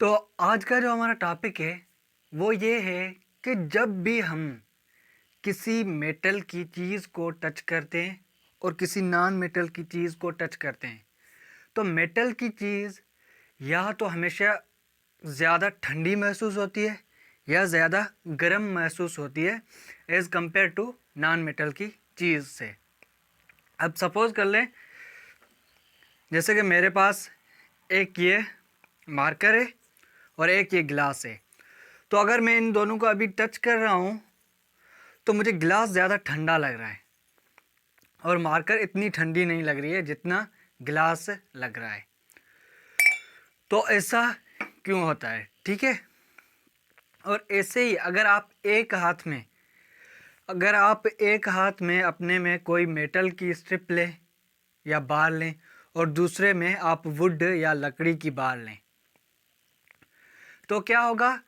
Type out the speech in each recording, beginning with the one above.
तो आज का जो हमारा टॉपिक है वो ये है कि जब भी हम किसी मेटल की चीज़ को टच करते हैं और किसी नॉन मेटल की चीज़ को टच करते हैं तो मेटल की चीज़ या तो हमेशा ज़्यादा ठंडी महसूस होती है या ज़्यादा गर्म महसूस होती है as compare to non metal की चीज़ से। अब सपोज़ कर लें जैसे कि मेरे पास एक ये मार्कर है और एक ये गिलास है। तो अगर मैं इन दोनों को अभी टच कर रहा हूँ तो मुझे गिलास ज़्यादा ठंडा लग रहा है और मार्कर इतनी ठंडी नहीं लग रही है जितना गिलास लग रहा है। तो ऐसा क्यों होता है? ठीक है। और ऐसे ही अगर आप एक हाथ में अपने में कोई मेटल की स्ट्रिप लें या बार लें और दूसरे में आप वुड या लकड़ी की बार लें तो क्या होगा?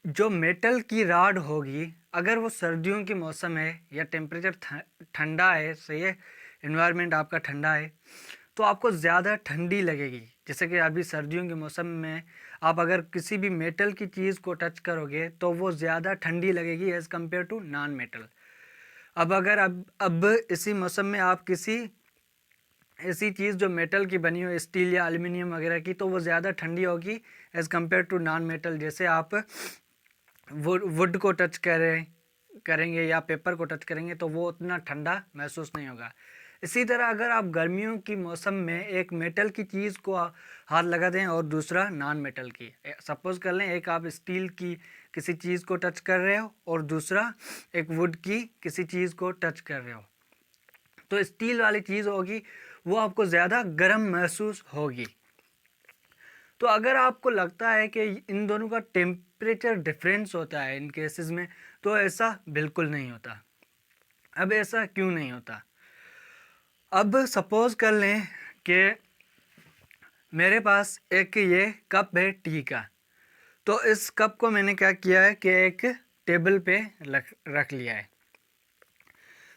जो मेटल की रॉड होगी अगर वो सर्दियों की मौसम है या टेम्परेचर ठंडा है, सही है, इन्वायरमेंट आपका ठंडा है तो आपको ज़्यादा ठंडी लगेगी। जैसे कि अभी सर्दियों के मौसम में आप अगर किसी भी मेटल की चीज़ को टच करोगे तो वो ज़्यादा ठंडी लगेगी as compare to non metal. अब इसी मौसम में आप किसी ऐसी चीज़ जो मेटल की बनी हो, स्टील या एल्युमिनियम वगैरह की, तो वो ज़्यादा ठंडी होगी as compare to non metal. जैसे आप वुड को टच करेंगे या पेपर को टच करेंगे तो वो उतना ठंडा महसूस नहीं होगा। इसी तरह अगर आप गर्मियों की मौसम में एक मेटल की चीज़ को हाथ लगा दें और दूसरा नॉन मेटल की, सपोज़ कर लें एक आप स्टील की किसी चीज़ को टच कर रहे हो और दूसरा एक वुड की किसी चीज़ को टच कर रहे हो तो स्टील वाली चीज़ होगी वो आपको ज़्यादा गर्म महसूस होगी। तो अगर आपको लगता है कि इन दोनों का टेम्परेचर डिफरेंस होता है इन केसेस में, तो ऐसा बिल्कुल नहीं होता। अब ऐसा क्यों नहीं होता? अब सपोज़ कर लें कि मेरे पास एक ये कप है टी का, तो इस कप को मैंने क्या किया है कि एक टेबल पे रख लिया है।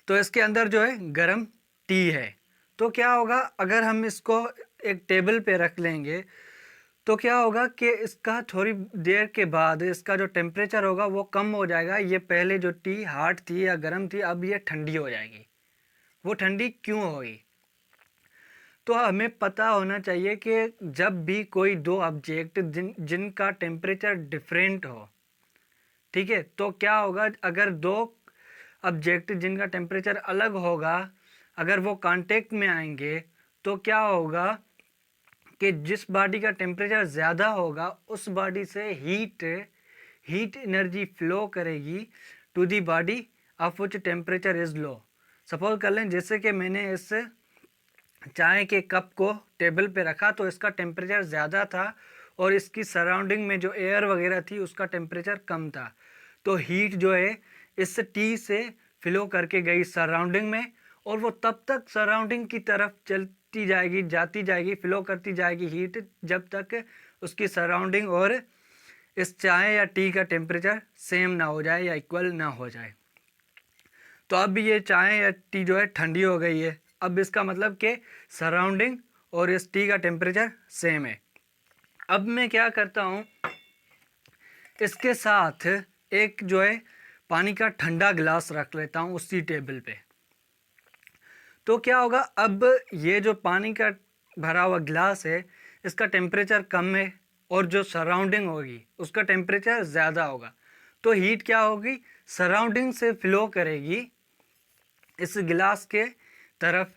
तो इसके अंदर जो है गरम टी है। तो क्या होगा अगर हम इसको एक टेबल पे रख लेंगे तो क्या होगा कि इसका थोड़ी देर के बाद इसका जो टेम्परेचर होगा वो कम हो जाएगा। ये पहले जो टी हार्ड थी या गर्म थी अब ये ठंडी हो जाएगी। वो ठंडी क्यों होगी? तो हमें पता होना चाहिए कि जब भी कोई दो ऑब्जेक्ट जिनका टेम्परेचर डिफरेंट हो, ठीक है, तो क्या होगा अगर दो ऑब्जेक्ट जिनका टेम्परेचर अलग होगा अगर वो कांटेक्ट में आएंगे तो क्या होगा कि जिस बॉडी का टेम्परेचर ज़्यादा होगा उस बॉडी से हीट एनर्जी फ्लो करेगी to the body of which temperature is low. Suppose कर लें जैसे कि मैंने इस चाय के कप को टेबल पे रखा तो इसका टेम्परेचर ज़्यादा था और इसकी सराउंडिंग में जो एयर वगैरह थी उसका टेम्परेचर कम था। तो हीट जो है इस टी से फ्लो करके गई सराउंडिंग में और वो तब तक सराउंडिंग की तरफ चलती जाएगी, जाती जाएगी, फ्लो करती जाएगी हीट जब तक उसकी सराउंडिंग और इस चाय या टी का टेम्परेचर सेम ना हो जाए या इक्वल ना हो जाए। तो अब ये चाय या टी जो है ठंडी हो गई है। अब इसका मतलब कि सराउंडिंग और इस टी का टेम्परेचर सेम है। अब मैं क्या करता हूँ, इसके साथ एक जो है पानी का ठंडा गिलास रख लेता हूँ उसी टेबल पे। तो क्या होगा अब ये जो पानी का भरा हुआ गिलास है इसका टेम्परेचर कम है और जो सराउंडिंग होगी उसका टेम्परेचर ज़्यादा होगा। तो हीट क्या होगी, सराउंडिंग से फ्लो करेगी इस गिलास के तरफ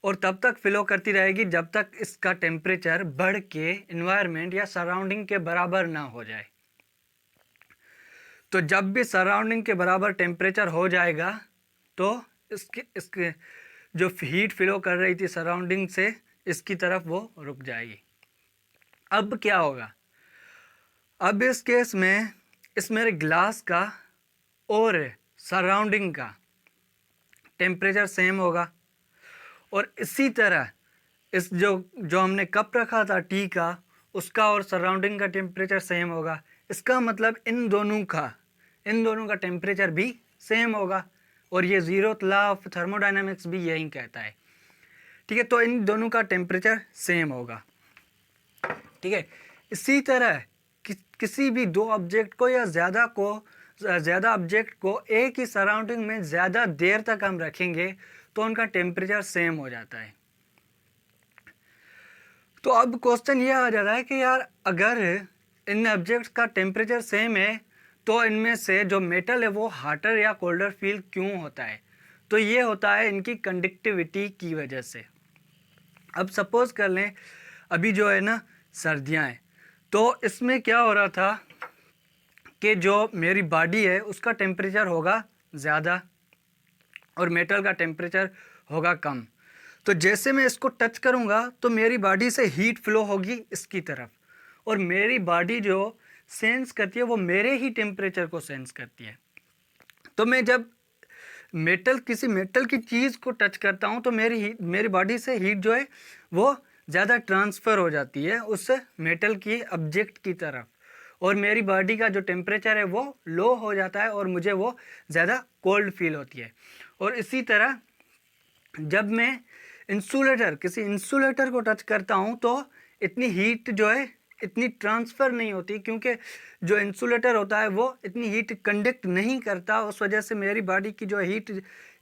और तब तक फ्लो करती रहेगी जब तक इसका टेम्परेचर बढ़ के इन्वायरमेंट या सराउंडिंग के बराबर ना हो जाए। तो जब भी सराउंडिंग के बराबर टेम्परेचर हो जाएगा तो इसके जो हीट फ्लो कर रही थी सराउंडिंग से इसकी तरफ वो रुक जाएगी। अब क्या होगा, अब इस केस में इस मेरे ग्लास का और सराउंडिंग का टेम्परेचर सेम होगा और इसी तरह इस जो हमने कप रखा था टी का उसका और सराउंडिंग का टेम्परेचर सेम होगा। इसका मतलब इन दोनों का टेम्परेचर भी सेम होगा और ये ज़ीरोथ लॉ ऑफ थर्मोडायनामिक्स भी यही कहता है। ठीक है, तो इन दोनों का टेम्परेचर सेम होगा। ठीक है, इसी तरह किसी भी दो ऑब्जेक्ट को या ज़्यादा ऑब्जेक्ट को एक ही सराउंडिंग में ज़्यादा देर तक हम रखेंगे तो उनका टेम्परेचर सेम हो जाता है। तो अब क्वेश्चन ये आ जाता है कि यार अगर इन ऑब्जेक्ट्स का टेम्परेचर सेम है तो इनमें से जो मेटल है वो हार्टर या कोल्डर फील क्यों होता है? तो ये होता है इनकी कंडक्टिविटी की वजह से। अब सपोज कर लें अभी जो है ना सर्दियाँ हैं, तो इसमें क्या हो रहा था कि जो मेरी बॉडी है उसका टेम्परेचर होगा ज़्यादा और मेटल का टेम्परेचर होगा कम। तो जैसे मैं इसको टच करूँगा तो मेरी बॉडी से हीट फ्लो होगी इसकी तरफ, और मेरी बॉडी जो सेंस करती है वो मेरे ही टेम्परेचर को सेंस करती है। तो मैं जब किसी मेटल की चीज़ को टच करता हूँ तो मेरी बॉडी से हीट जो है वो ज़्यादा ट्रांसफ़र हो जाती है उस मेटल की ऑब्जेक्ट की तरफ, और मेरी बॉडी का जो टेम्परेचर है वो लो हो जाता है और मुझे वो ज़्यादा कोल्ड फील होती है। और इसी तरह जब मैं किसी इंसुलेटर को टच करता हूँ तो इतनी हीट जो है इतनी ट्रांसफ़र नहीं होती, क्योंकि जो इंसुलेटर होता है वो इतनी हीट कंडक्ट नहीं करता, उस वजह से मेरी बॉडी की जो हीट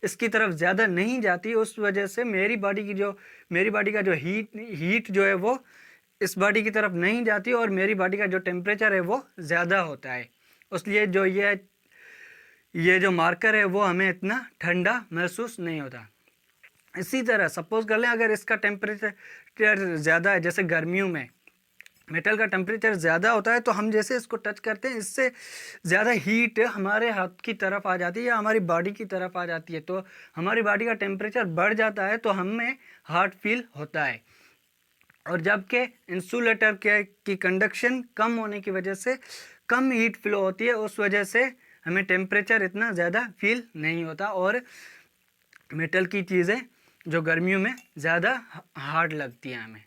इसकी तरफ ज़्यादा नहीं जाती, उस वजह से मेरी बॉडी का जो हीट जो है वो इस बॉडी की तरफ नहीं जाती और मेरी बॉडी का जो टेम्परेचर है वो ज़्यादा होता है। इसलिए जो ये जो मार्कर है वो हमें इतना ठंडा महसूस नहीं होता। इसी तरह सपोज कर लें अगर इसका टेम्परेचर ज़्यादा है, जैसे गर्मियों में मेटल का टेम्परेचर ज़्यादा होता है तो हम जैसे इसको टच करते हैं इससे ज़्यादा हीट हमारे हाथ की तरफ आ जाती है या हमारी बॉडी की तरफ आ जाती है, तो हमारी बॉडी का टेम्परेचर बढ़ जाता है तो हमें हॉट फील होता है। और जबकि इंसुलेटर की कंडक्शन कम होने की वजह से कम हीट फ्लो होती है, उस वजह से हमें टेम्परेचर इतना ज़्यादा फील नहीं होता और मेटल की चीज़ें जो गर्मियों में ज़्यादा हार्ड लगती हैं हमें।